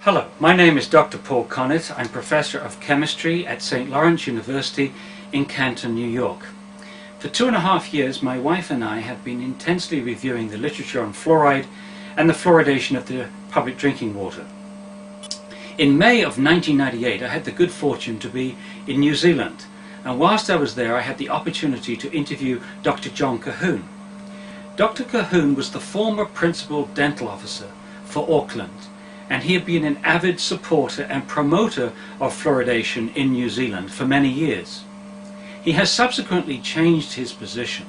Hello, my name is Dr. Paul Connett. I'm Professor of Chemistry at St. Lawrence University in Canton, New York. For 2.5 years, my wife and I have been intensely reviewing the literature on fluoride and the fluoridation of the public drinking water. In May of 1998, I had the good fortune to be in New Zealand, and whilst I was there, I had the opportunity to interview Dr. John Colquhoun. Dr. Colquhoun was the former Principal Dental Officer for Auckland, and he had been an avid supporter and promoter of fluoridation in New Zealand for many years. He has subsequently changed his position,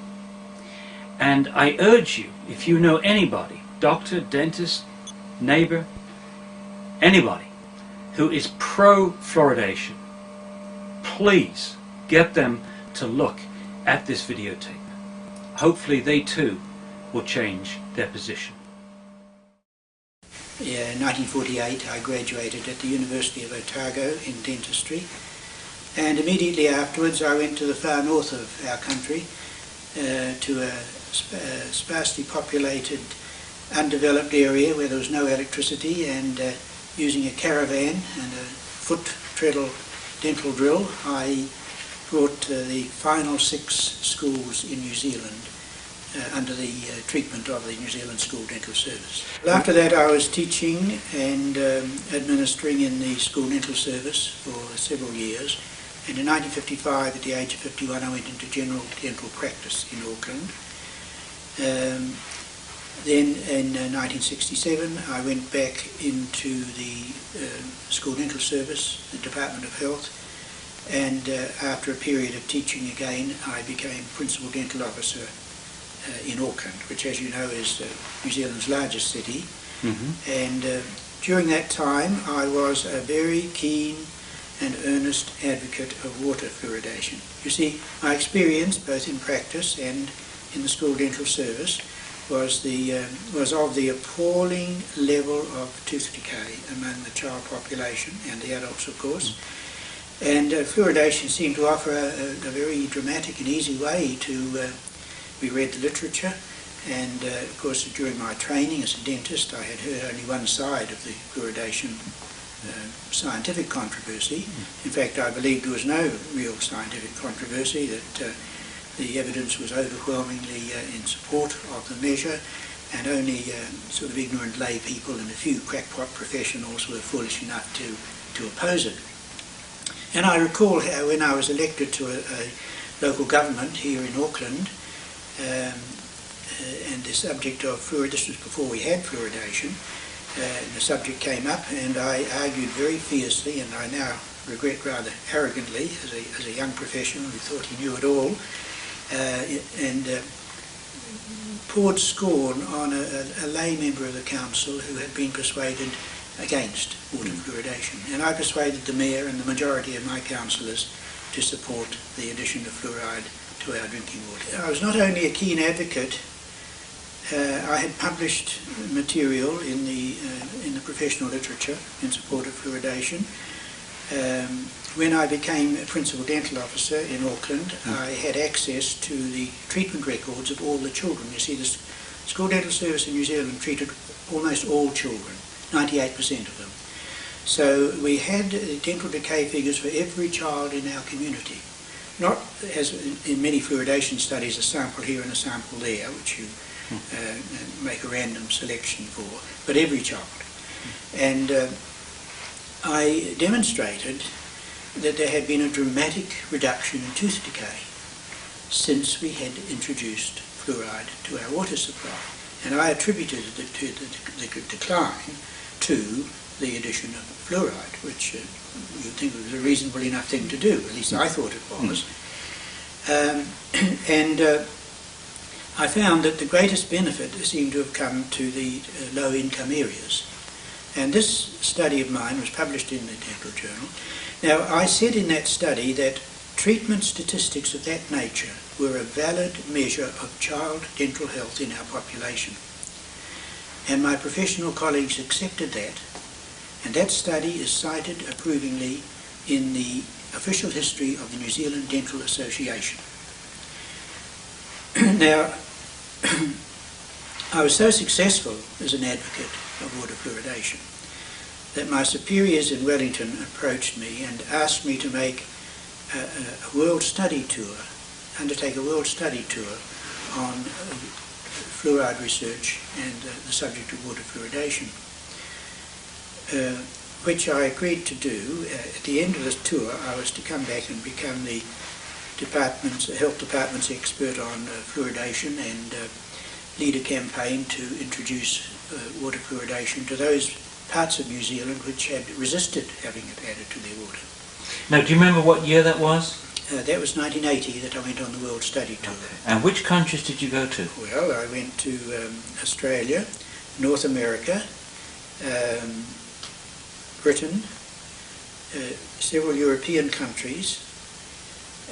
and I urge you, if you know anybody, doctor, dentist, neighbor, anybody who is pro-fluoridation, please get them to look at this videotape. Hopefully they too will change their position. In 1948 I graduated at the University of Otago in dentistry, and immediately afterwards I went to the far north of our country to a sparsely populated, undeveloped area where there was no electricity, and using a caravan and a foot treadle dental drill I brought the final 6 schools in New Zealand under the treatment of the New Zealand School Dental Service. After that I was teaching and administering in the School Dental Service for several years, and in 1955, at the age of 51, I went into general dental practice in Auckland. Then in 1967 I went back into the School Dental Service, the Department of Health, and after a period of teaching again I became Principal Dental Officer in Auckland, which, as you know, is New Zealand's largest city. And during that time I was a very keen and earnest advocate of water fluoridation. You see, my experience both in practice and in the School Dental Service was of the appalling level of tooth decay among the child population and the adults, of course. And fluoridation seemed to offer a very dramatic and easy way to we read the literature, and of course during my training as a dentist I had heard only one side of the fluoridation scientific controversy. In fact, I believed there was no real scientific controversy, that the evidence was overwhelmingly in support of the measure, and only sort of ignorant lay people and a few crackpot professionals were foolish enough to oppose it. And I recall how when I was elected to a local government here in Auckland, and the subject of fluoridation, this was before we had fluoridation, the subject came up, and I argued very fiercely, and I now regret rather arrogantly, as a young professional who thought he knew it all, and poured scorn on a lay member of the council who had been persuaded against water fluoridation. And I persuaded the mayor and the majority of my councillors to support the addition of fluoride to our drinking water. I was not only a keen advocate, I had published material in the professional literature in support of fluoridation. When I became a Principal Dental Officer in Auckland, I had access to the treatment records of all the children. You see, the School Dental Service in New Zealand treated almost all children, 98% of them. So we had dental decay figures for every child in our community. Not, as in many fluoridation studies, a sample here and a sample there, which you make a random selection for, but every child. And I demonstrated that there had been a dramatic reduction in tooth decay since we had introduced fluoride to our water supply. And I attributed the decline to the addition of fluoride, which you'd think was a reasonable enough thing to do, at least I thought it was. And I found that the greatest benefit seemed to have come to the low-income areas. And this study of mine was published in the Dental Journal. Now, I said in that study that treatment statistics of that nature were a valid measure of child dental health in our population. And my professional colleagues accepted that, and that study is cited approvingly in the official history of the New Zealand Dental Association. Now, I was so successful as an advocate of water fluoridation that my superiors in Wellington approached me and asked me to make a world study tour, undertake a world study tour on fluoride research and the subject of water fluoridation, which I agreed to do. At the end of this tour, I was to come back and become the health department's expert on fluoridation and lead a campaign to introduce water fluoridation to those parts of New Zealand which had resisted having it added to their water. Now, do you remember what year that was? That was 1980 that I went on the World Study Tour. Okay. And which countries did you go to? Well, I went to Australia, North America, Britain, several European countries,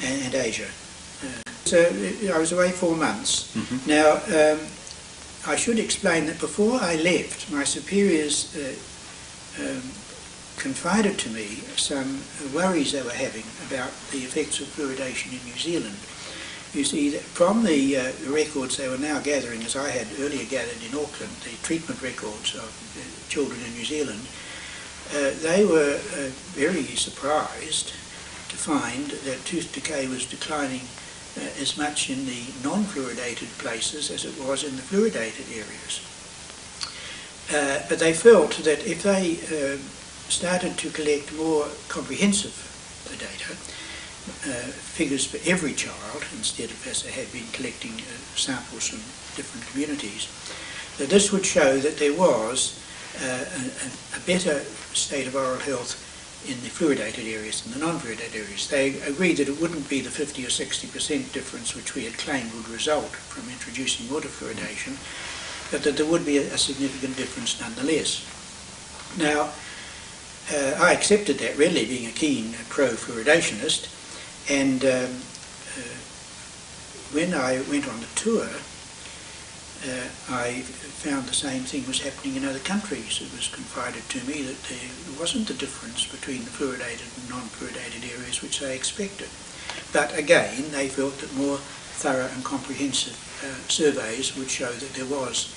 and Asia. So I was away 4 months. Mm-hmm. Now, I should explain that before I left, my superiors confided to me some worries they were having about the effects of fluoridation in New Zealand. You see, that from the records they were now gathering, as I had earlier gathered in Auckland, the treatment records of children in New Zealand, they were very surprised to find that tooth decay was declining as much in the non-fluoridated places as it was in the fluoridated areas. But they felt that if they started to collect more comprehensive data, figures for every child, instead of as they had been collecting samples from different communities, that this would show that there was a better state of oral health in the fluoridated areas than the non-fluoridated areas. They agreed that it wouldn't be the 50 or 60% difference which we had claimed would result from introducing water fluoridation, but that there would be a significant difference nonetheless. Now, I accepted that readily, being a keen pro-fluoridationist, and when I went on the tour, I found the same thing was happening in other countries. It was confided to me that there wasn't the difference between the fluoridated and non-fluoridated areas which they expected. But again, they felt that more thorough and comprehensive surveys would show that there was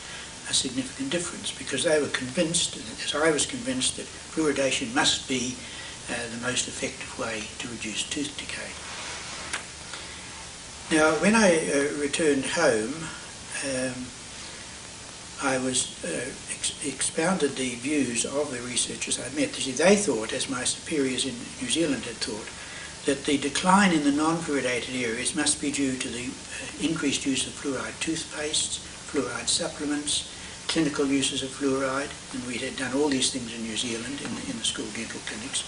a significant difference, because they were convinced, as I was convinced, that fluoridation must be the most effective way to reduce tooth decay. Now, when I returned home, I was expounded the views of the researchers I met. They thought, as my superiors in New Zealand had thought, that the decline in the non-fluoridated areas must be due to the increased use of fluoride toothpastes, fluoride supplements, clinical uses of fluoride, and we had done all these things in New Zealand in the school dental clinics.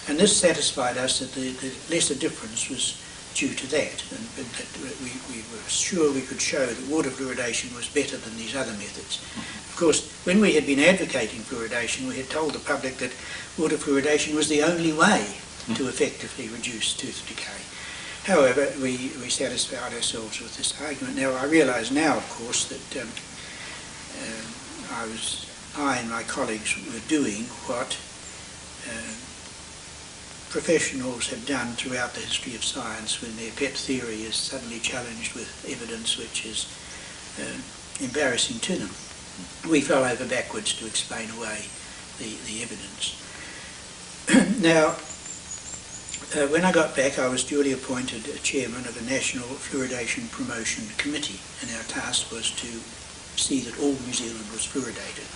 And this satisfied us that the lesser difference was due to that, and that we were sure we could show that water fluoridation was better than these other methods. Of course, when we had been advocating fluoridation, we had told the public that water fluoridation was the only way to effectively reduce tooth decay. However, we satisfied ourselves with this argument. Now, I realise now, of course, that I and my colleagues were doing what professionals have done throughout the history of science when their pet theory is suddenly challenged with evidence which is embarrassing to them. We fell over backwards to explain away the evidence. Now, when I got back, I was duly appointed chairman of a National Fluoridation Promotion Committee, and our task was to see that all New Zealand was fluoridated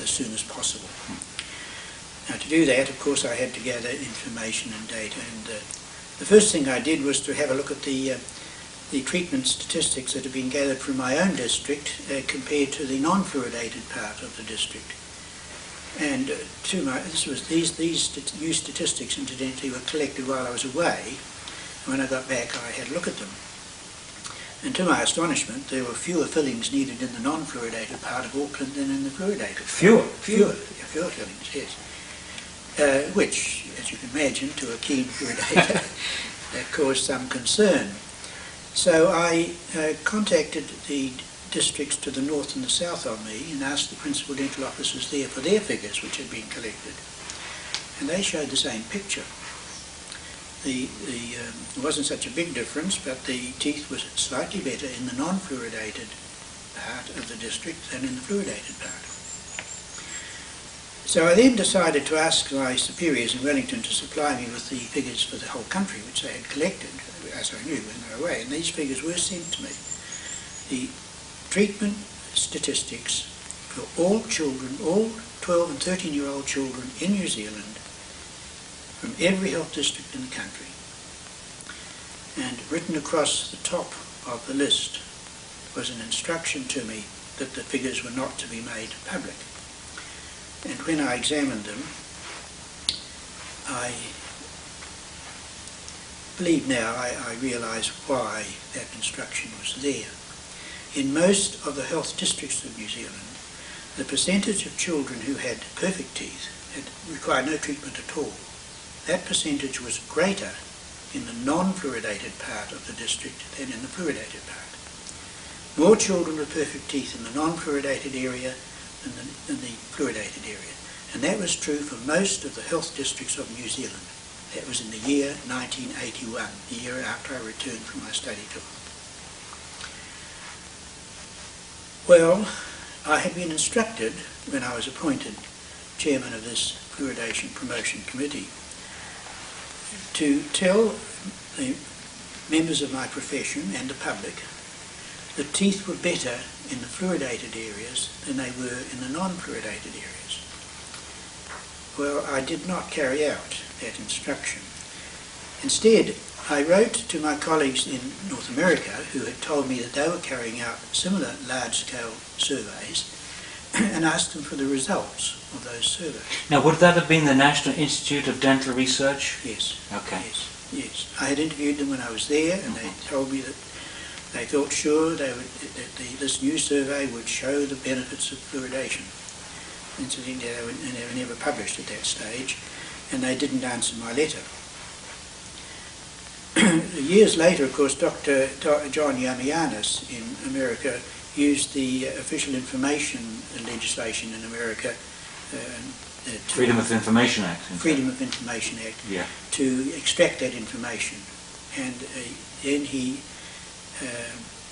as soon as possible. Now, to do that, of course, I had to gather information and data, and the first thing I did was to have a look at the treatment statistics that had been gathered from my own district compared to the non-fluoridated part of the district. And these new statistics, incidentally, were collected while I was away, When I got back, I had a look at them. And to my astonishment, there were fewer fillings needed in the non-fluoridated part of Auckland than in the fluoridated part. Fewer fillings, yes. Which, as you can imagine, to a keen fluoridator, that caused some concern. So I contacted the districts to the north and the south of me and asked the principal dental officers there for their figures which had been collected. And they showed the same picture. It wasn't such a big difference, but the teeth were slightly better in the non-fluoridated part of the district than in the fluoridated part. So I then decided to ask my superiors in Wellington to supply me with the figures for the whole country which they had collected, as I knew when they were away, and these figures were sent to me. The treatment statistics for all children, all 12 and 13-year-old children in New Zealand, from every health district in the country. And written across the top of the list was an instruction to me that the figures were not to be made public. And when I examined them, I believe now I realise why that instruction was there. In most of the health districts of New Zealand, the percentage of children who had perfect teeth had required no treatment at all. That percentage was greater in the non-fluoridated part of the district than in the fluoridated part. More children with perfect teeth in the non-fluoridated area than the fluoridated area. And that was true for most of the health districts of New Zealand. That was in the year 1981, the year after I returned from my study tour. Well, I had been instructed, when I was appointed chairman of this Fluoridation Promotion Committee, to tell the members of my profession and the public that teeth were better in the fluoridated areas than they were in the non-fluoridated areas. Well, I did not carry out that instruction. Instead, I wrote to my colleagues in North America who had told me that they were carrying out similar large-scale surveys and asked them for the results of those surveys. Now, would that have been the National Institute of Dental Research? Yes. Okay. Yes. I had interviewed them when I was there, and they told me that they felt sure that this new survey would show the benefits of fluoridation. Incidentally, they were never published at that stage, and they didn't answer my letter. Years later, of course, Dr. John Colquhoun in America used the official information legislation in America, Freedom of Information Act. Freedom of Information Act, yeah, to extract that information. And then he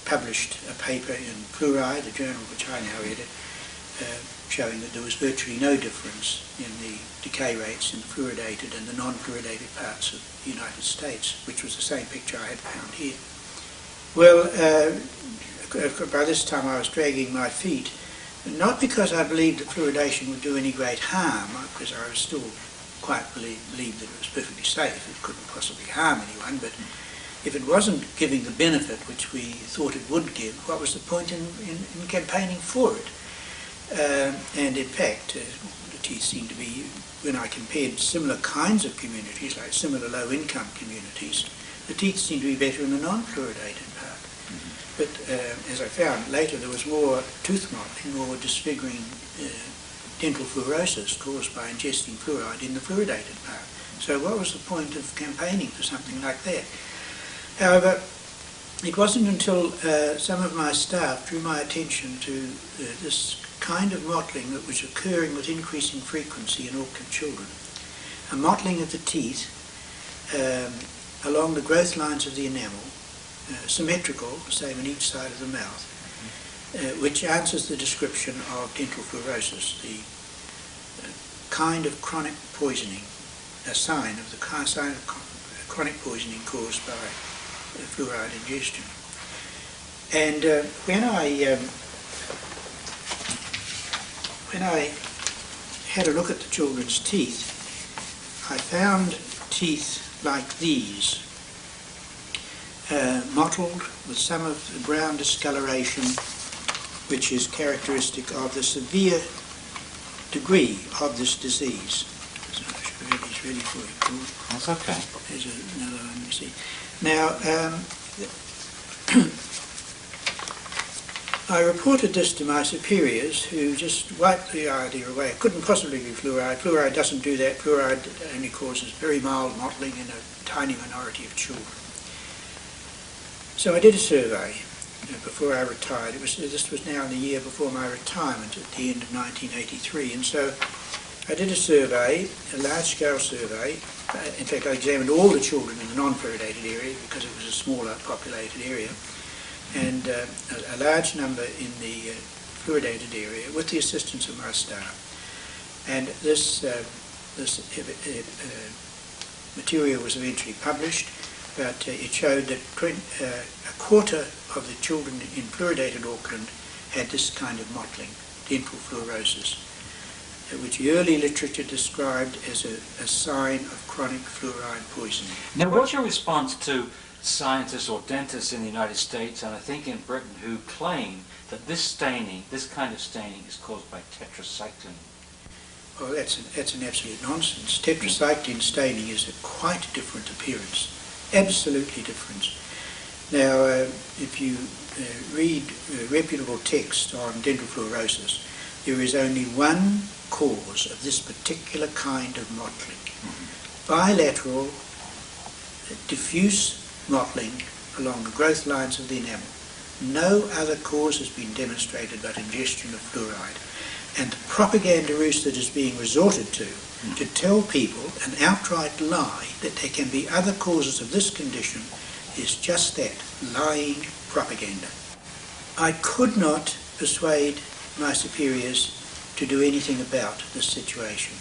published a paper in Fluoride, a journal which I now edit, showing that there was virtually no difference in the decay rates in the fluoridated and the non-fluoridated parts of the United States, which was the same picture I had found here. Well, by this time I was dragging my feet, not because I believed that fluoridation would do any great harm, because I was still quite believed that it was perfectly safe, it couldn't possibly harm anyone, but if it wasn't giving the benefit which we thought it would give, what was the point in campaigning for it? And in fact, the teeth seemed to be, when I compared similar kinds of communities, like similar low-income communities, the teeth seemed to be better in the non-fluoridated part. But as I found later, there was more tooth mottling, more disfiguring dental fluorosis caused by ingesting fluoride in the fluoridated part. So what was the point of campaigning for something like that? However, it wasn't until some of my staff drew my attention to this kind of mottling that was occurring with increasing frequency in Auckland children. A mottling of the teeth along the growth lines of the enamel, symmetrical, same on each side of the mouth, which answers the description of dental fluorosis, the kind of chronic poisoning, a sign of chronic poisoning caused by fluoride ingestion. And when I had a look at the children's teeth, I found teeth like these, mottled with some of the brown discoloration which is characteristic of the severe degree of this disease. So I should have these ready for you. That's okay. There's another one, you see. Now, I reported this to my superiors, who just wiped the idea away. It couldn't possibly be fluoride. Fluoride doesn't do that. Fluoride only causes very mild mottling in a tiny minority of children. So I did a survey before I retired. This was now in the year before my retirement at the end of 1983. And so I did a survey, a large-scale survey. In fact, I examined all the children in the non-fluoridated area because it was a smaller populated area, and a large number in the fluoridated area with the assistance of my staff. And this material was eventually published, but it showed that a quarter of the children in fluoridated Auckland had this kind of mottling, dental fluorosis, which the early literature described as a sign of chronic fluoride poisoning. Now, what's your response to scientists or dentists in the United States, and I think in Britain, who claim that this staining, this kind of staining, is caused by tetracycline? Well, that's an absolute nonsense. Tetracycline staining is a quite different appearance, absolutely different. Now, if you read reputable text on dental fluorosis, there is only one cause of this particular kind of mottling. Bilateral, diffuse mottling along the growth lines of the enamel. No other cause has been demonstrated but ingestion of fluoride. And the propaganda ruse that is being resorted to tell people an outright lie that there can be other causes of this condition is just that, lying propaganda. I could not persuade my superiors to do anything about this situation.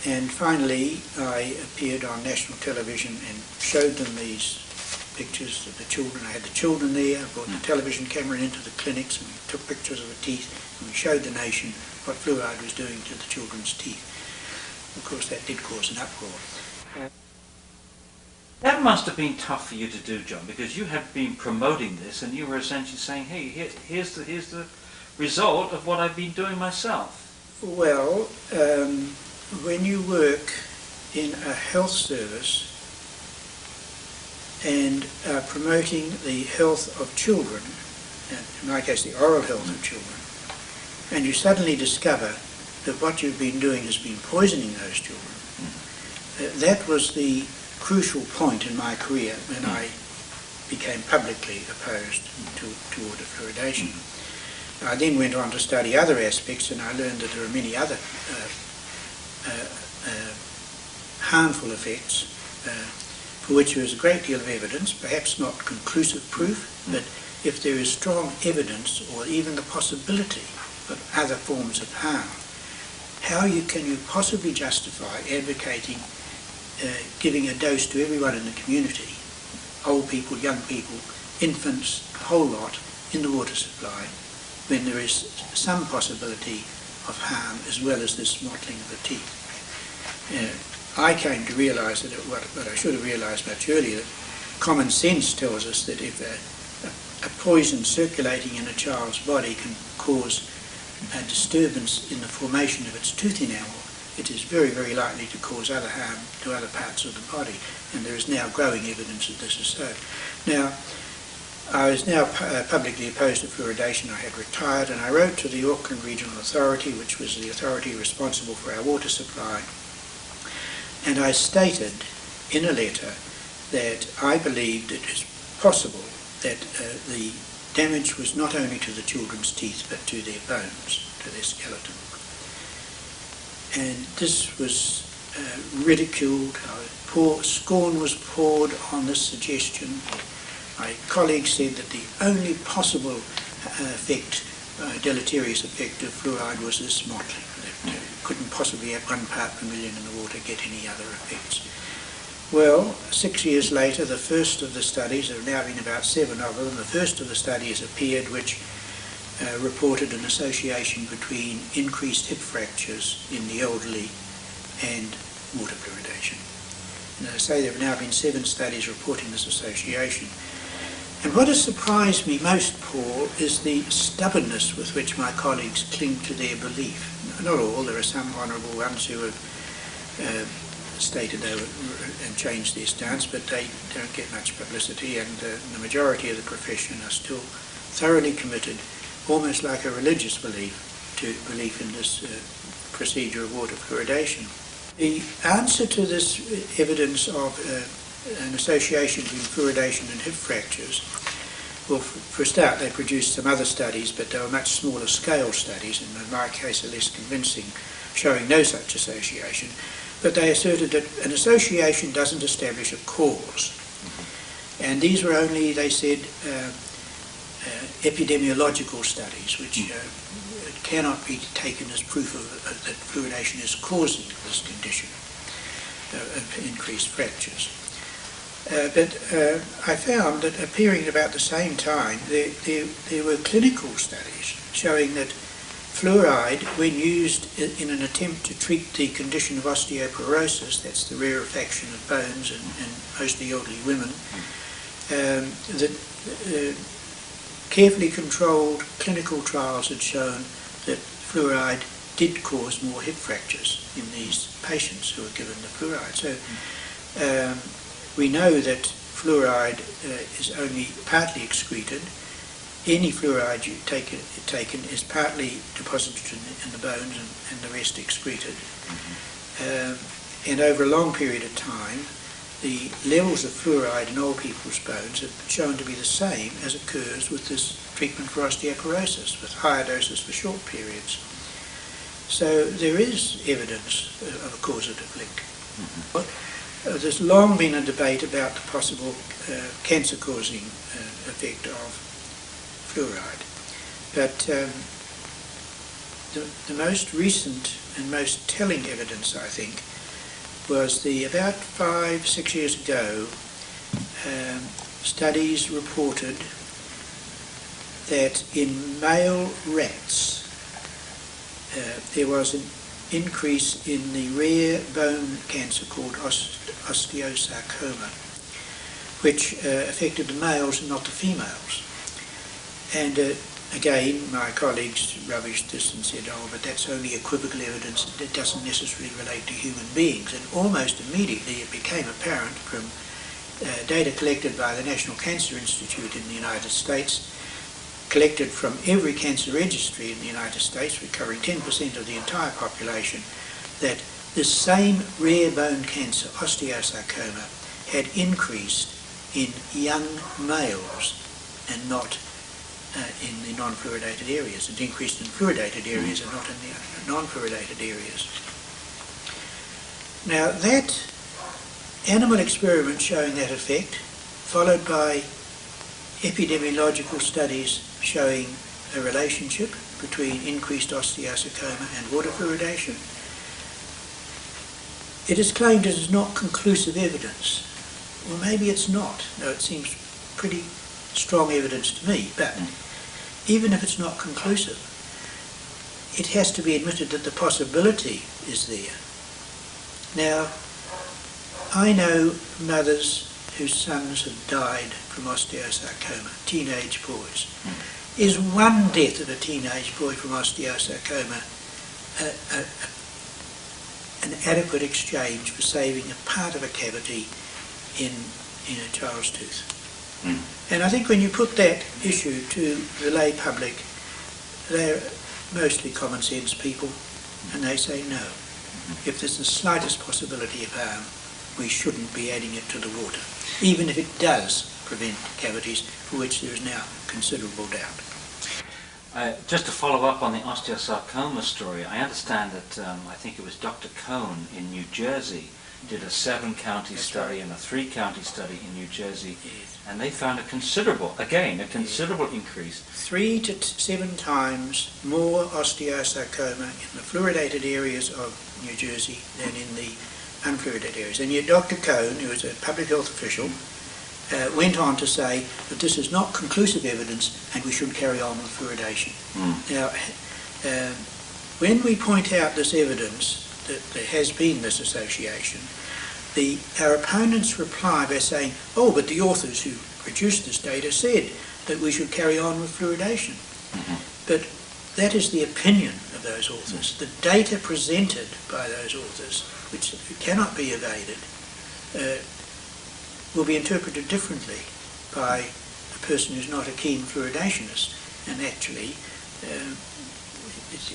And finally, I appeared on national television and showed them these pictures of the children. I had the children there, I brought the television camera into the clinics and we took pictures of the teeth and we showed the nation what fluoride was doing to the children's teeth. Of course, that did cause an uproar. That must have been tough for you to do, John, because you had been promoting this and you were essentially saying, hey, here's the result of what I've been doing myself. Well, when you work in a health service and promoting the health of children, and in my case the oral health of children, and you suddenly discover that what you've been doing has been poisoning those children, that was the crucial point in my career when I became publicly opposed to water fluoridation. I then went on to study other aspects, and I learned that there are many other harmful effects for which there is a great deal of evidence, perhaps not conclusive proof, but if there is strong evidence or even the possibility of other forms of harm, how can you possibly justify advocating giving a dose to everyone in the community, old people, young people, infants, the whole lot, in the water supply, when there is some possibility of harm as well as this mottling of the teeth? I came to realise that what I should have realised much earlier, that common sense tells us that if a poison circulating in a child's body can cause a disturbance in the formation of its tooth enamel, it is very, very likely to cause other harm to other parts of the body, and there is now growing evidence that this is so. Now, I was now publicly opposed to fluoridation. I had retired, and I wrote to the Auckland Regional Authority, which was the authority responsible for our water supply, and I stated in a letter that I believed it is possible that the damage was not only to the children's teeth but to their bones, to their skeleton. And this was ridiculed. Scorn was poured on this suggestion. My colleagues said that the only possible deleterious effect of fluoride was this mottling, that couldn't possibly at 1 part per million in the water get any other effects. Well, 6 years later, the first of the studies, there have now been about 7 of them, the first of the studies appeared which reported an association between increased hip fractures in the elderly and water fluoridation. And as I say, there have now been 7 studies reporting this association. And what has surprised me most, Paul, is the stubbornness with which my colleagues cling to their belief. Not all, there are some honourable ones who have stated they would and changed their stance, but they don't get much publicity, and the majority of the profession are still thoroughly committed, almost like a religious belief, to belief in this procedure of water fluoridation. The answer to this evidence of an association between fluoridation and hip fractures, well, for a start, they produced some other studies, but they were much smaller scale studies, and in my case are less convincing, showing no such association. But they asserted that an association doesn't establish a cause. And these were only, they said, epidemiological studies, which cannot be taken as proof that fluoridation is causing this condition of increased fractures. But I found that appearing at about the same time, there were clinical studies showing that fluoride, when used in an attempt to treat the condition of osteoporosis, that's the rarefaction of bones in mostly elderly women, that carefully controlled clinical trials had shown that fluoride did cause more hip fractures in these patients who were given the fluoride. So we know that fluoride is only partly excreted. Any fluoride you taken is partly deposited in the bones and the rest excreted. And over a long period of time, the levels of fluoride in old people's bones have been shown to be the same as occurs with this treatment for osteoporosis, with higher doses for short periods. So there is evidence of a causative link. There's long been a debate about the possible cancer-causing effect of fluoride. But the most recent and most telling evidence, I think, was about 5-6 years ago, studies reported that in male rats there was an increase in the rare bone cancer called osteosarcoma, which affected the males and not the females. And again, my colleagues rubbished this and said, oh, but that's only equivocal evidence, it doesn't necessarily relate to human beings. And almost immediately it became apparent from data collected by the National Cancer Institute in the United States, collected from every cancer registry in the United States, covering 10% of the entire population, that this same rare bone cancer, osteosarcoma, had increased in young males and not in the non-fluoridated areas. It increased in fluoridated areas and not in the non-fluoridated areas. Now that animal experiment showing that effect, followed by epidemiological studies showing a relationship between increased osteosarcoma and water fluoridation, it is claimed it is not conclusive evidence. Well, maybe it's not. No, it seems pretty strong evidence to me, but even if it's not conclusive, it has to be admitted that the possibility is there. Now, I know mothers whose sons have died from osteosarcoma, teenage boys. Is one death of a teenage boy from osteosarcoma an adequate exchange for saving a part of a cavity in a child's tooth? And I think when you put that issue to the lay public, they're mostly common sense people, and they say no. If there's the slightest possibility of harm, we shouldn't be adding it to the water, even if it does prevent cavities for which there is now considerable doubt. Just to follow up on the osteosarcoma story, I understand that I think it was Dr. Colquhoun in New Jersey did a 7-county study and a 3-county study in New Jersey, and they found a considerable increase. 3 to 7 times more osteosarcoma in the fluoridated areas of New Jersey than in the unfluoridated areas. And yet Dr. Colquhoun, who is a public health official, went on to say that this is not conclusive evidence and we should carry on with fluoridation. Now, when we point out this evidence that there has been this association, our opponents reply by saying, oh, but the authors who produced this data said that we should carry on with fluoridation. But that is the opinion of those authors. The data presented by those authors which cannot be evaded, will be interpreted differently by a person who's not a keen fluoridationist. And actually,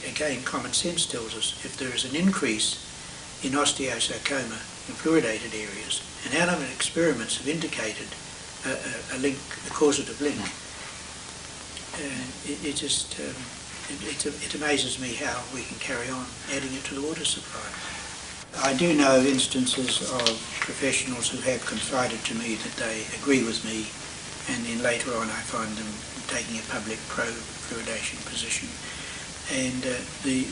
again, common sense tells us if there is an increase in osteosarcoma in fluoridated areas, and animal experiments have indicated a link, a causative link, it amazes me how we can carry on adding it to the water supply. I do know instances of professionals who have confided to me that they agree with me, and then later on I find them taking a public pro-fluoridation position. And the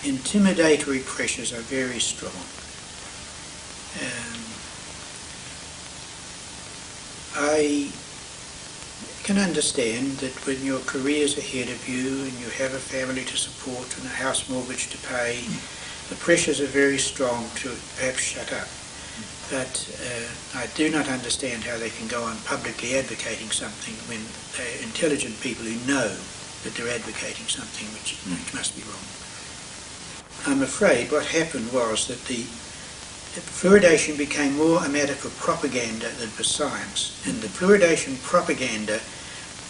intimidatory pressures are very strong. I can understand that when your career's ahead of you and you have a family to support and a house mortgage to pay, the pressures are very strong to perhaps shut up. But I do not understand how they can go on publicly advocating something when they're intelligent people who know that they're advocating something which must be wrong. I'm afraid what happened was that the fluoridation became more a matter for propaganda than for science, and the fluoridation propaganda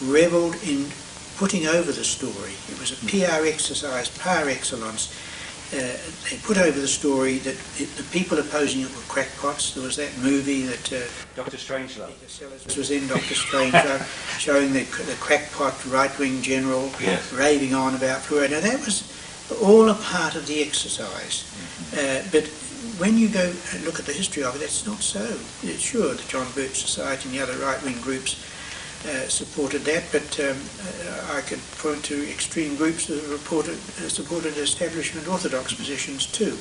revelled in putting over the story. It was a PR exercise par excellence. They put over the story that the people opposing it were crackpots. There was that movie that Dr. Strangelove was in, Dr. Strangelove, showing the crackpot right-wing general raving on about fluoride. Now that was all a part of the exercise. But when you go and look at the history of it, that's not so. It's sure the John Birch Society and the other right-wing groups supported that, but I could point to extreme groups that supported establishment orthodox positions too.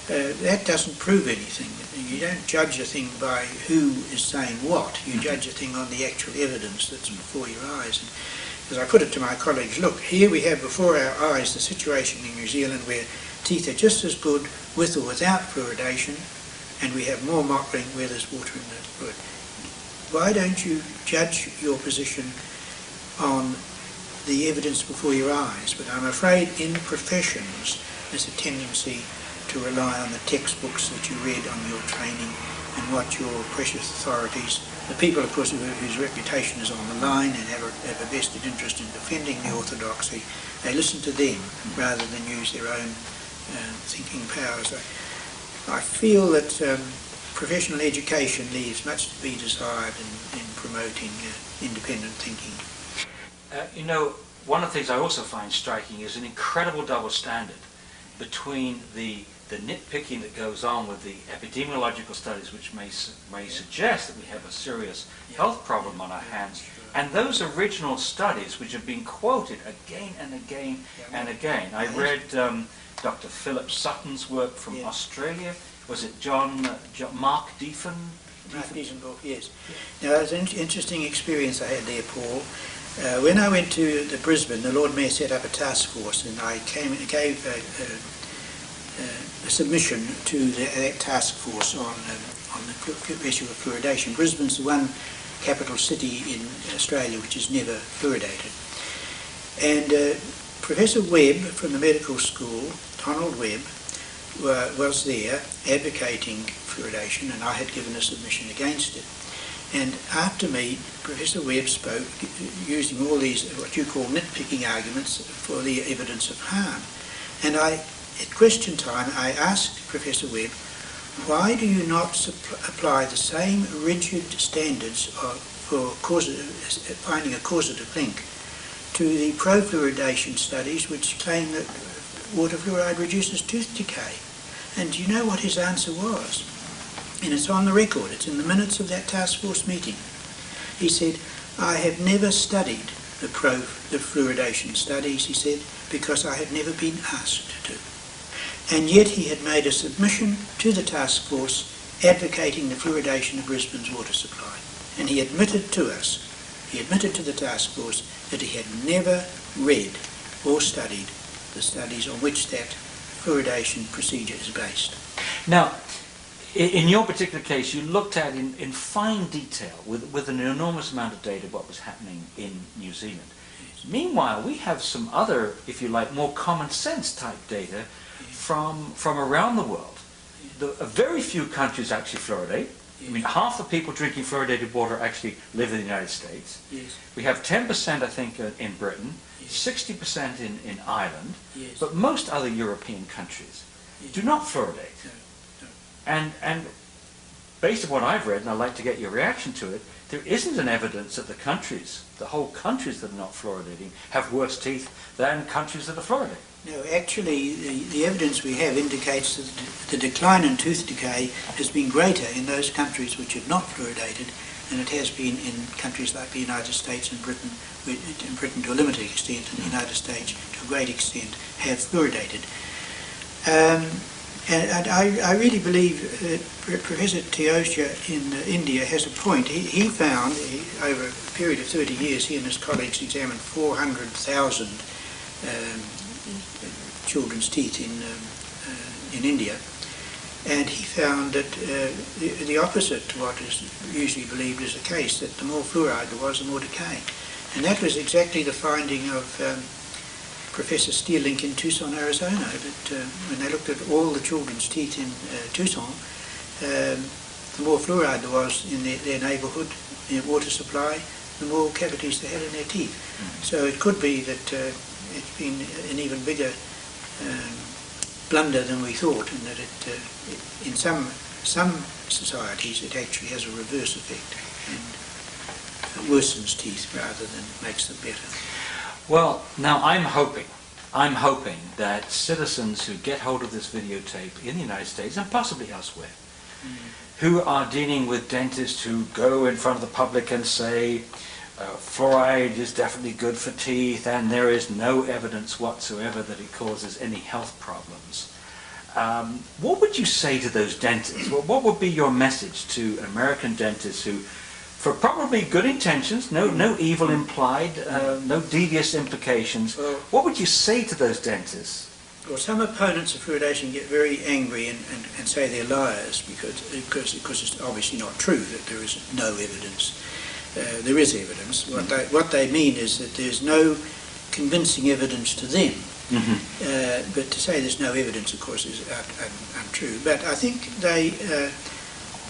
That doesn't prove anything. You don't judge a thing by who is saying what. You judge a thing on the actual evidence that's before your eyes. And as I put it to my colleagues, look, here we have before our eyes the situation in New Zealand where teeth are just as good with or without fluoridation, and we have more mottling where there's water in the fluid. Why don't you judge your position on the evidence before your eyes? But I'm afraid in professions there's a tendency to rely on the textbooks that you read on your training and what your precious authorities, the people of course whose reputation is on the line and have a vested interest in defending the orthodoxy, they listen to them rather than use their own thinking powers. I feel that professional education leaves much to be desired in promoting independent thinking. You know, one of the things I also find striking is an incredible double standard between the nitpicking that goes on with the epidemiological studies, which may suggest that we have a serious health problem on our hands, and those original studies which have been quoted again and again and again. I read Dr. Philip Sutton's work from Australia. Was it Mark Diefenbach? Yes. Now, it was an interesting experience I had there, Paul. When I went to Brisbane, the Lord Mayor set up a task force, and I gave a submission to that task force on the issue of fluoridation. Brisbane's the one capital city in Australia which is never fluoridated. And Professor Webb from the medical school, Donald Webb, was there advocating fluoridation, and I had given a submission against it. And after me, Professor Webb spoke using all these, what you call nitpicking arguments for the evidence of harm. And at question time, I asked Professor Webb, why do you not apply the same rigid standards for finding a causative link to the pro-fluoridation studies which claim that water fluoride reduces tooth decay? And do you know what his answer was? And it's on the record, it's in the minutes of that task force meeting. He said, I have never studied the fluoridation studies, he said, because I had never been asked to. And yet he had made a submission to the task force advocating the fluoridation of Brisbane's water supply. And he admitted to us, he admitted to the task force that he had never read or studied the studies on which that fluoridation procedure is based. Now, in your particular case, you looked at in fine detail, with an enormous amount of data, what was happening in New Zealand. Yes. Meanwhile, we have some other, if you like, more common sense type data from around the world. very few countries actually fluoridate. Yes. I mean, half the people drinking fluoridated water actually live in the United States. Yes. We have 10%, I think, in Britain, Yes. 60% in Ireland, Yes. but most other European countries Yes. do not fluoridate. No, no. And based on what I've read, and I'd like to get your reaction to it, there isn't an evidence that the whole countries that are not fluoridating, have worse teeth than countries that are fluoridating. No, actually, the evidence we have indicates that the decline in tooth decay has been greater in those countries which have not fluoridated than it has been in countries like the United States and Britain, in Britain to a limited extent, and the United States to a great extent, have fluoridated. And I really believe Professor Teosha in India has a point. He found, over a period of 30 years, he and his colleagues examined 400,000 children's teeth in India, and he found that the opposite to what is usually believed is the case, that the more fluoride there was, the more decay. And that was exactly the finding of Professor Steerlink in Tucson, Arizona, that when they looked at all the children's teeth in Tucson, the more fluoride there was in their neighborhood, their water supply, the more cavities they had in their teeth. So it could be that it's been an even bigger blunder than we thought, and that in some societies it actually has a reverse effect and worsens teeth rather than makes them better. Well, now I'm hoping that citizens who get hold of this videotape in the United States and possibly elsewhere, who are dealing with dentists who go in front of the public and say fluoride is definitely good for teeth and there is no evidence whatsoever that it causes any health problems. What would you say to those dentists? What would be your message to American dentists who, for probably good intentions, no evil implied, no devious implications, what would you say to those dentists? Well, some opponents of fluoridation get very angry and say they're liars because it's obviously not true that there is no evidence. There is evidence. What they mean is that there's no convincing evidence to them. But to say there's no evidence, of course, is untrue. But I think they,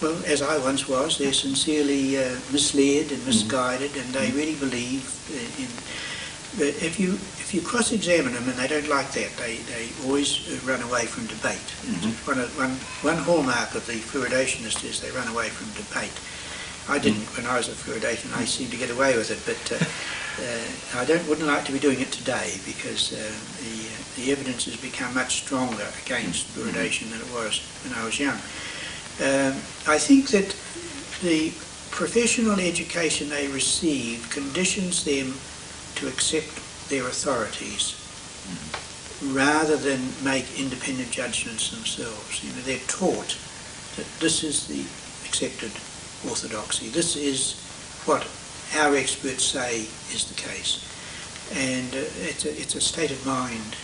well, as I once was, they're sincerely misled and misguided, and they really believe in. But if you cross-examine them and they don't like that, they always run away from debate. One hallmark of the fluoridationists is they run away from debate. I didn't when I was a fluoridation. I seemed to get away with it, but I wouldn't like to be doing it today because the evidence has become much stronger against fluoridation than it was when I was young. I think that the professional education they receive conditions them to accept their authorities rather than make independent judgments themselves. You know, they're taught that this is the accepted orthodoxy. This is what our experts say is the case, and it's a state of mind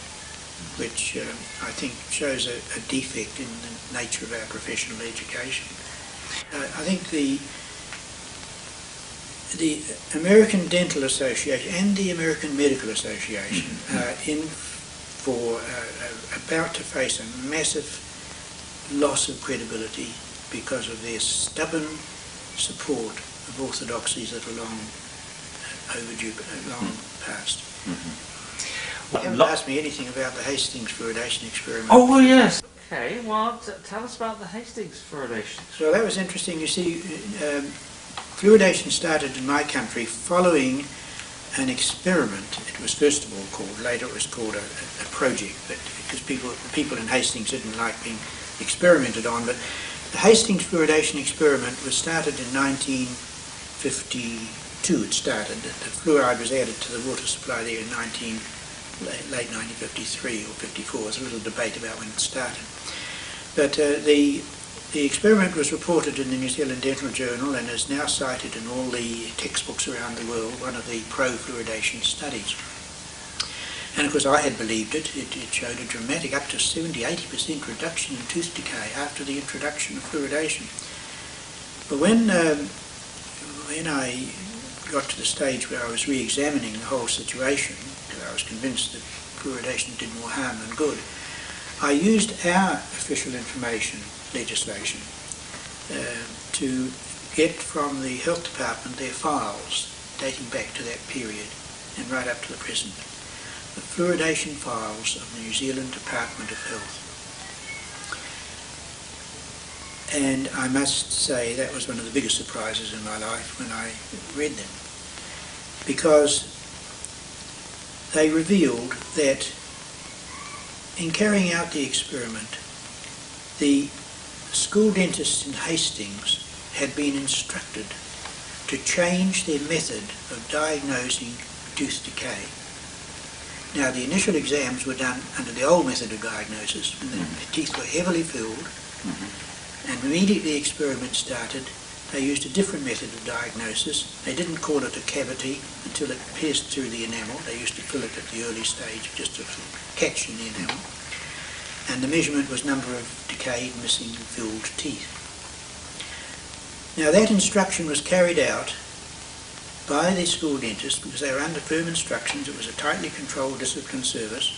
which I think shows a defect in the nature of our professional education. I think the American Dental Association and the American Medical Association are about to face a massive loss of credibility because of their stubborn support of orthodoxies that are long overdue, long past. You haven't asked me anything about the Hastings fluoridation experiment. Oh, well, yes. Okay, well, tell us about the Hastings fluoridation. Well, that was interesting. You see, fluoridation started in my country following an experiment. It was first of all called, later it was called a project, but because people in Hastings didn't like being experimented on. But the Hastings fluoridation experiment was started in 1952. It started. The fluoride was added to the water supply there in late 1953 or 54. There's a little debate about when it started. But the experiment was reported in the New Zealand Dental Journal and is now cited in all the textbooks around the world, one of the pro-fluoridation studies. And of course I had believed it. It showed a dramatic up to 70–80% reduction in tooth decay after the introduction of fluoridation. But when I got to the stage where I was re-examining the whole situation, because I was convinced that fluoridation did more harm than good, I used our official information legislation to get from the health department their files dating back to that period and right up to the present. The fluoridation files of the New Zealand Department of Health. And I must say that was one of the biggest surprises in my life when I read them, because they revealed that in carrying out the experiment, the school dentists in Hastings had been instructed to change their method of diagnosing tooth decay. Now, the initial exams were done under the old method of diagnosis, when the teeth were heavily filled, and immediately the experiment started. They used a different method of diagnosis. They didn't call it a cavity until it pierced through the enamel. They used to fill it at the early stage, just to catch in the enamel. And the measurement was number of decayed, missing, filled teeth. Now, that instruction was carried out by the school dentist because they were under firm instructions. It was a tightly controlled discipline service.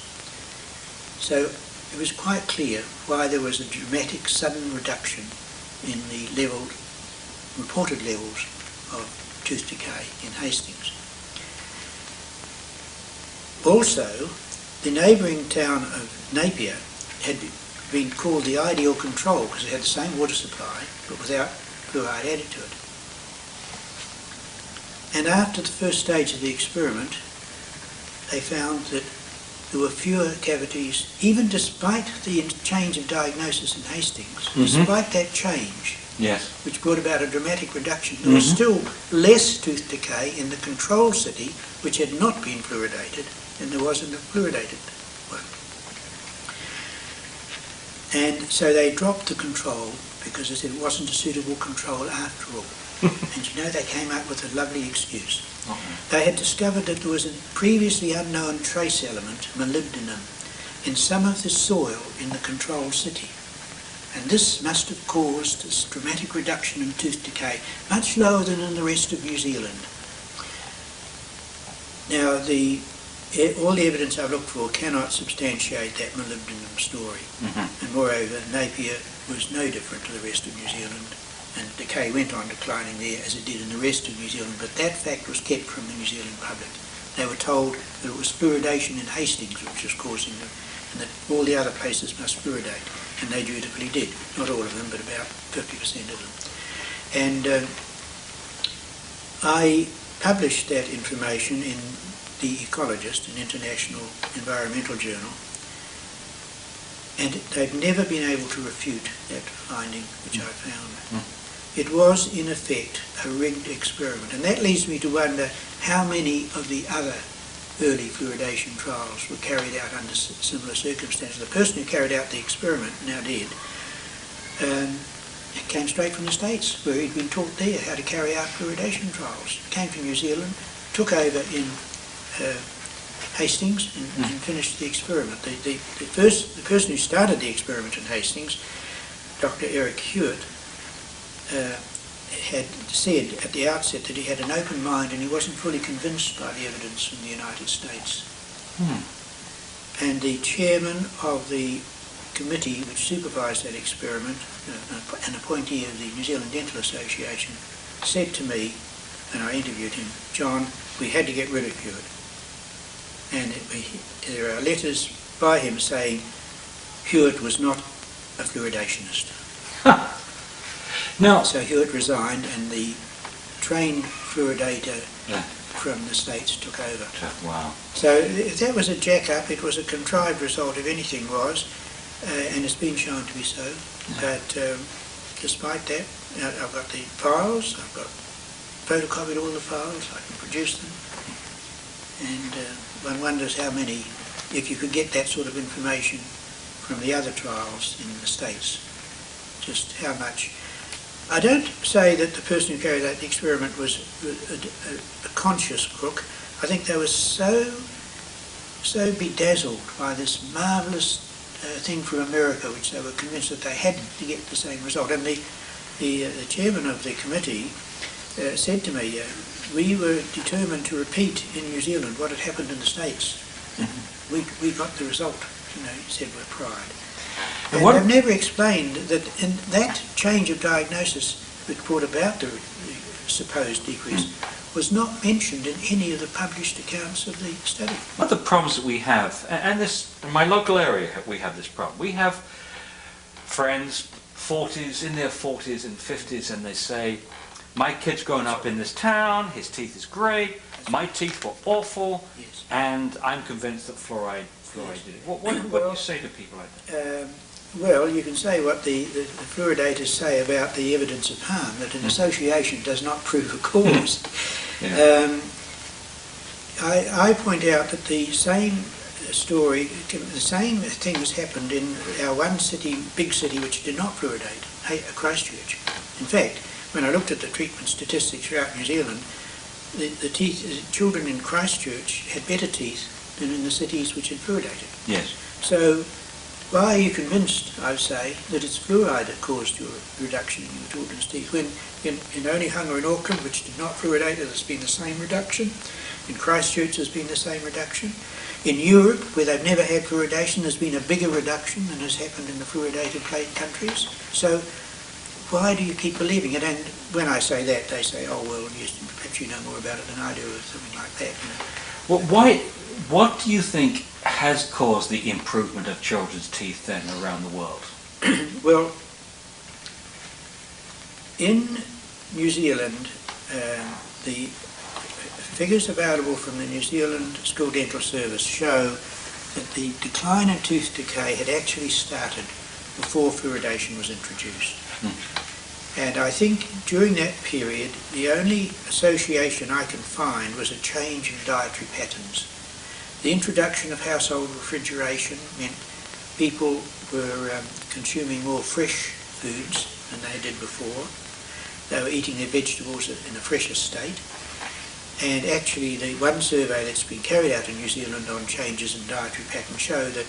So it was quite clear why there was a dramatic sudden reduction in the reported levels of tooth decay in Hastings. Also, the neighbouring town of Napier had been called the ideal control because it had the same water supply but without fluoride added to it. And after the first stage of the experiment, they found that there were fewer cavities, even despite the change of diagnosis in Hastings. Despite that change, which brought about a dramatic reduction, there was still less tooth decay in the control city, which had not been fluoridated, than there was in the fluoridated one. And so they dropped the control because they said it wasn't a suitable control after all. And you know, they came up with a lovely excuse. They had discovered that there was a previously unknown trace element, molybdenum, in some of the soil in the control city. And this must have caused this dramatic reduction in tooth decay, much lower than in the rest of New Zealand. Now, all the evidence I've looked for cannot substantiate that molybdenum story. And moreover, Napier was no different to the rest of New Zealand, and decay went on declining there as it did in the rest of New Zealand, but that fact was kept from the New Zealand public. They were told that it was fluoridation in Hastings which was causing it, and that all the other places must fluoridate, and they dutifully did. Not all of them, but about 50% of them. And I published that information in The Ecologist, an international environmental journal, and they've never been able to refute that finding which I found. It was, in effect, a rigged experiment, and that leads me to wonder how many of the other early fluoridation trials were carried out under similar circumstances. The person who carried out the experiment, now dead, it came straight from the States, where he'd been taught there how to carry out fluoridation trials. Came from New Zealand, took over in Hastings and finished the experiment. The person who started the experiment in Hastings, Dr. Eric Hewitt, had said at the outset that he had an open mind and he wasn't fully convinced by the evidence from the United States. And the chairman of the committee which supervised that experiment, an appointee of the New Zealand Dental Association, said to me, and I interviewed him, "John, we had to get rid of Hewitt." And there are letters by him saying Hewitt was not a fluoridationist. Now, so Hewitt resigned and the trained fluoridator from the States took over. Wow. So if that was a jack-up, it was a contrived result, if anything was, and it's been shown to be so. But despite that, I've got the files, I've got photocopied all the files, I can produce them. And one wonders how many, if you could get that sort of information from the other trials in the States, just how much. I don't say that the person who carried out the experiment was a conscious crook. I think they were so bedazzled by this marvellous thing from America, which they were convinced that they had to get the same result. And the chairman of the committee said to me, we were determined to repeat in New Zealand what had happened in the States. We got the result, you know, he said with pride. And I've never explained that in that change of diagnosis which brought about the supposed decrease was not mentioned in any of the published accounts of the study. One of the problems that we have, and this, in my local area we have this problem, we have friends, in their 40s and 50s, and they say, my kid's growing up in this town, his teeth is great, my teeth were awful, Yes. and I'm convinced that fluoride did it. What do you say to people like that? Well, you can say what the fluoridators say about the evidence of harm, that an association does not prove a cause. Yeah. I point out that the same story, the same thing has happened in our one city, big city, which did not fluoridate, Christchurch. In fact, when I looked at the treatment statistics throughout New Zealand, the children in Christchurch had better teeth than in the cities which had fluoridated. Yes. So, why are you convinced, I say, that it's fluoride that caused your reduction in your children's teeth, when in only Hunga and Auckland, which did not fluoridate, there's been the same reduction. In Christchurch, there's been the same reduction. In Europe, where they've never had fluoridation, there's been a bigger reduction than has happened in the fluoridated plate countries. So, why do you keep believing it? And when I say that, they say, oh, well, yes, perhaps you know more about it than I do, or something like that. You know. Well, what do you think has caused the improvement of children's teeth then around the world? Well, in New Zealand, the figures available from the New Zealand School Dental Service show that the decline in tooth decay had actually started before fluoridation was introduced. And I think during that period, the only association I can find was a change in dietary patterns. The introduction of household refrigeration meant people were consuming more fresh foods than they did before. They were eating their vegetables in a fresher state. And actually, the one survey that's been carried out in New Zealand on changes in dietary patterns show that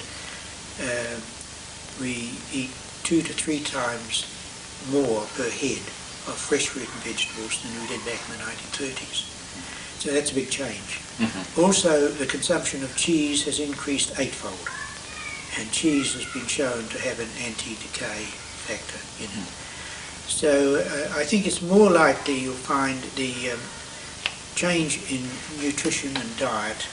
we eat 2 to 3 times more per head of fresh fruit and vegetables than we did back in the 1930s. So that's a big change. Also, the consumption of cheese has increased 8-fold, and cheese has been shown to have an anti-decay factor in it. So I think it's more likely you'll find the change in nutrition and diet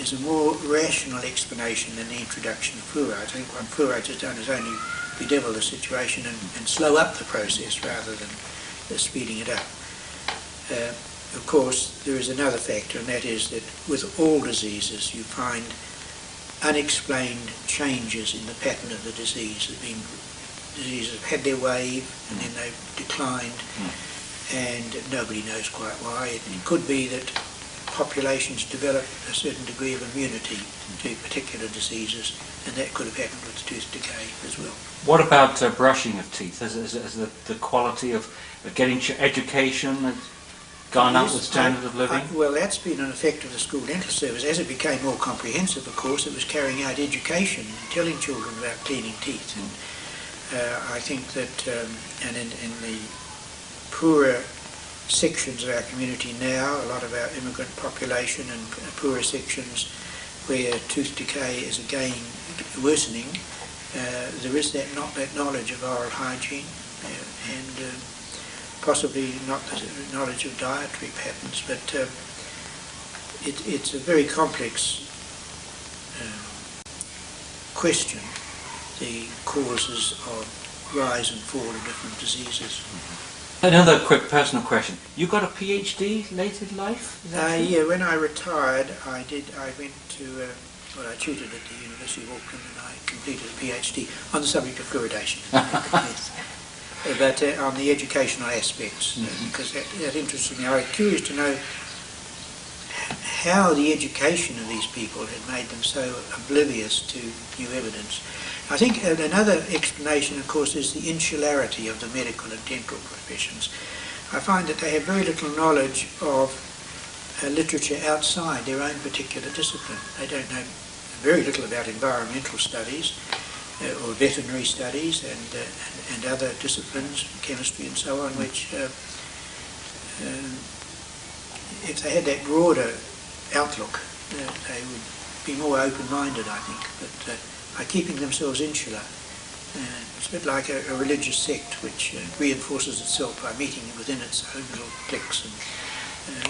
is a more rational explanation than the introduction of fluoride. I think what fluoride has done is only bedevil the situation and slow up the process rather than speeding it up. Of course, there is another factor, and that is that with all diseases you find unexplained changes in the pattern of the disease. Diseases have had their wave and then they've declined, and nobody knows quite why. It could be that populations develop a certain degree of immunity to particular diseases, and that could have happened with tooth decay as well. What about brushing of teeth? Has the quality of getting education gone up with standard of living? Well, that's been an effect of the school dental service. As it became more comprehensive, of course, it was carrying out education and telling children about cleaning teeth. And I think that, and in the poorer sections of our community now, a lot of our immigrant population and poorer sections where tooth decay is again worsening, there is that knowledge of oral hygiene and possibly not the knowledge of dietary patterns, but it's a very complex question, the causes of rise and fall of different diseases. Another quick personal question. You got a PhD late in life? Is that true? Yeah, when I retired, I went to, I tutored at the University of Auckland, and I completed a PhD on the subject of fluoridation. But on the educational aspects, because that interested me. I was curious to know how the education of these people had made them so oblivious to new evidence. I think another explanation, of course, is the insularity of the medical and dental professions. I find that they have very little knowledge of literature outside their own particular discipline. They don't know very little about environmental studies or veterinary studies and other disciplines, chemistry and so on, which if they had that broader outlook, they would be more open-minded, I think. But by keeping themselves insular. It's a bit like a religious sect which reinforces itself by meeting within its own little cliques and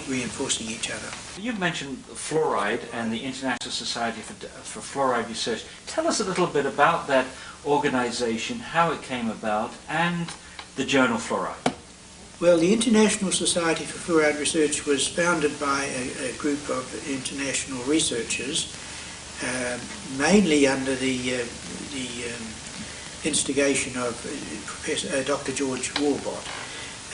reinforcing each other. You've mentioned fluoride and the International Society for Fluoride Research. Tell us a little bit about that organization, how it came about, and the journal Fluoride. Well, the International Society for Fluoride Research was founded by a group of international researchers, mainly under the instigation of Dr. George Warbot.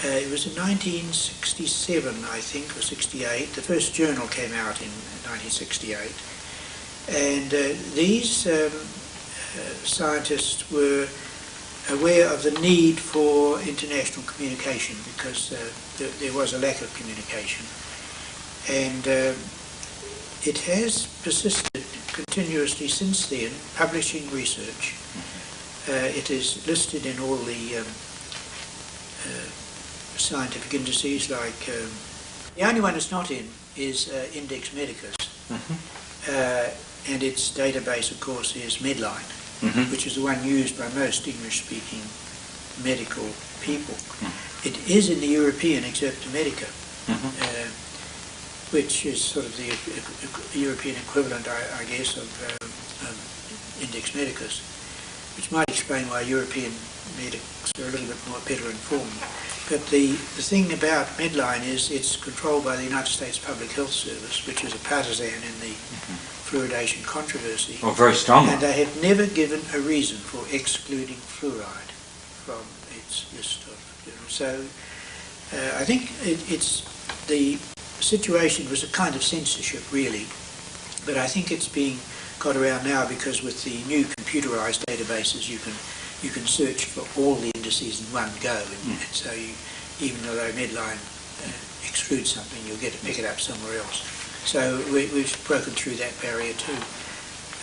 It was in 1967, I think, or 68. The first journal came out in 1968. And these scientists were aware of the need for international communication because there was a lack of communication. And it has persisted continuously since then, publishing research. It is listed in all the scientific indices, like the only one it's not in is Index Medicus, and its database, of course, is Medline, which is the one used by most English-speaking medical people. It is in the European Excerptomedica, which is sort of the European equivalent, I guess, of Index Medicus, which might explain why European medics are a little bit more better informed. But the thing about Medline is it's controlled by the United States Public Health Service, which is a partisan in the fluoridation controversy. Oh, very strong. And they have never given a reason for excluding fluoride from its list of journals. So I think it's the situation was a kind of censorship, really, but I think it's being got around now because with the new computerized databases you can search for all the indices in one go, and so even though Medline excludes something, you'll get to pick it up somewhere else. So we've broken through that barrier too,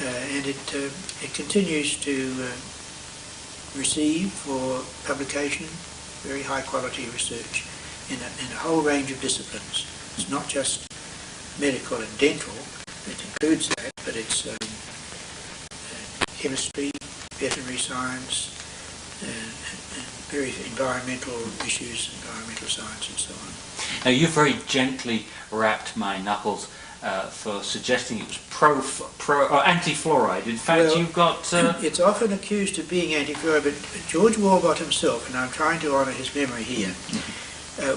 and it continues to receive for publication very high quality research in a whole range of disciplines. It's not just medical and dental, it includes that, but it's chemistry, veterinary science, various environmental issues, environmental science and so on. Now you very gently rapped my knuckles for suggesting it was anti-fluoride. In fact, well, you've got... It's often accused of being anti-fluoride, but George Warbot himself, and I'm trying to honour his memory here,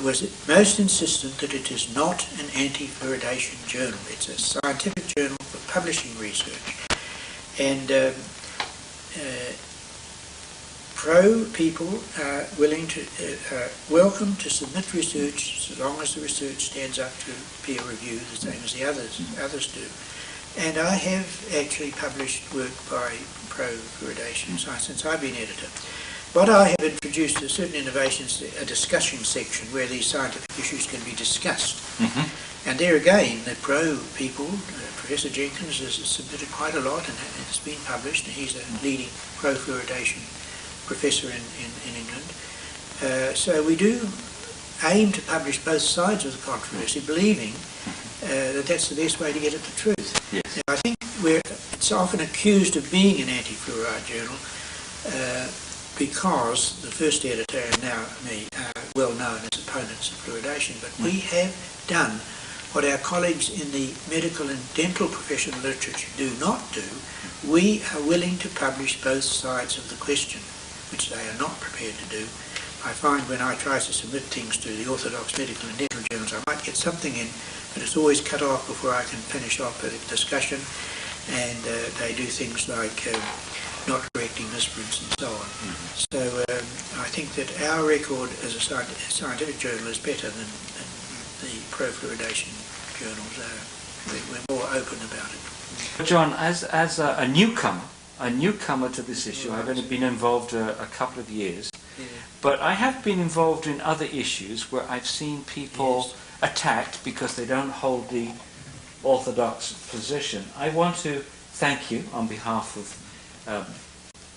was most insistent that it is not an anti-fluoridation journal. It's a scientific journal for publishing research. And pro people are willing to, welcome to submit research so long as the research stands up to peer review, the same as the others do. And I have actually published work by pro-fluoridation science since I've been editor. But I have introduced certain innovations, a discussion section where these scientific issues can be discussed. And there again, the pro people, Professor Jenkins has submitted quite a lot and it's been published, and he's a leading pro-fluoridation professor in England. So we do aim to publish both sides of the controversy, believing that that's the best way to get at the truth. Yes. Now, I think it's often accused of being an anti-fluoride journal because the first editor and now me are well known as opponents of fluoridation, but we have done what our colleagues in the medical and dental professional literature do not do. We are willing to publish both sides of the question, which they are not prepared to do. I find when I try to submit things to the orthodox medical and dental journals, I might get something in, but it's always cut off before I can finish off a discussion, and they do things like not correcting misprints and so on. So I think that our record as a scientific journal is better than the pro-fluoridation journals are. We're more open about it. John, as a newcomer to this issue, I've only been involved a couple of years, but I have been involved in other issues where I've seen people attacked because they don't hold the orthodox position. I want to thank you on behalf of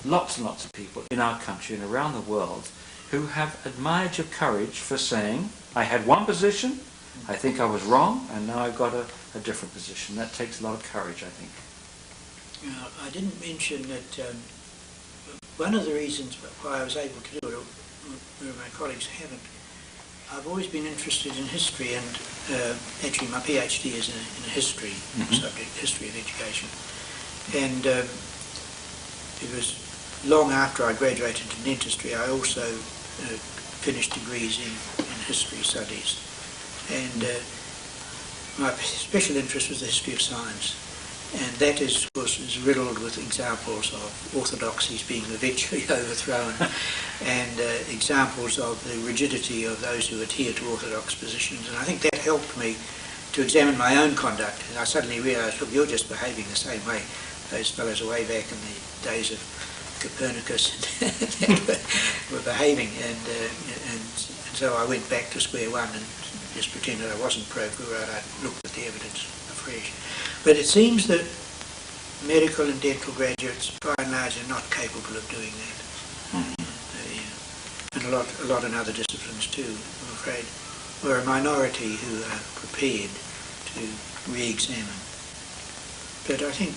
lots and lots of people in our country and around the world who have admired your courage for saying, I had one position, I think I was wrong, and now I've got a different position. That takes a lot of courage, I think. Now, I didn't mention that one of the reasons why I was able to do it, where my colleagues haven't, I've always been interested in history, and actually my PhD is in a history subject, history of education. And it was long after I graduated in dentistry, I also finished degrees in history studies. And my special interest was the history of science. And that is, of course, is riddled with examples of orthodoxies being eventually overthrown and examples of the rigidity of those who adhere to orthodox positions. And I think that helped me to examine my own conduct. And I suddenly realised, look, you're just behaving the same way those fellows way back in the days of Copernicus were behaving. And so I went back to square one and just pretended I wasn't pro-fluoride. I looked at the evidence afresh. But it seems that medical and dental graduates, by and large, are not capable of doing that. And a lot in other disciplines too, I'm afraid. We're a minority who are prepared to re-examine. But I think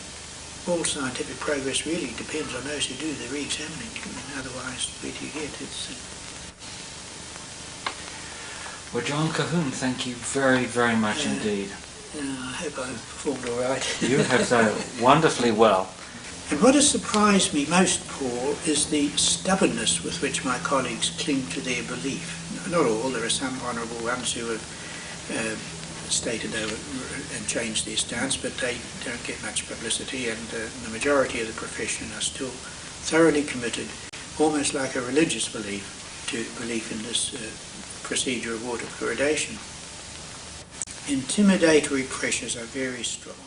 all scientific progress really depends on those who do the re-examining. Otherwise, where do you get? Well, John Colquhoun, thank you very, very much indeed. I hope I performed all right. You have done wonderfully well. And what has surprised me most, Paul, is the stubbornness with which my colleagues cling to their belief. Not all, there are some honourable ones who have stated over and changed their stance, but they don't get much publicity, and the majority of the profession are still thoroughly committed, almost like a religious belief, to belief in this procedure of water fluoridation. Intimidatory pressures are very strong.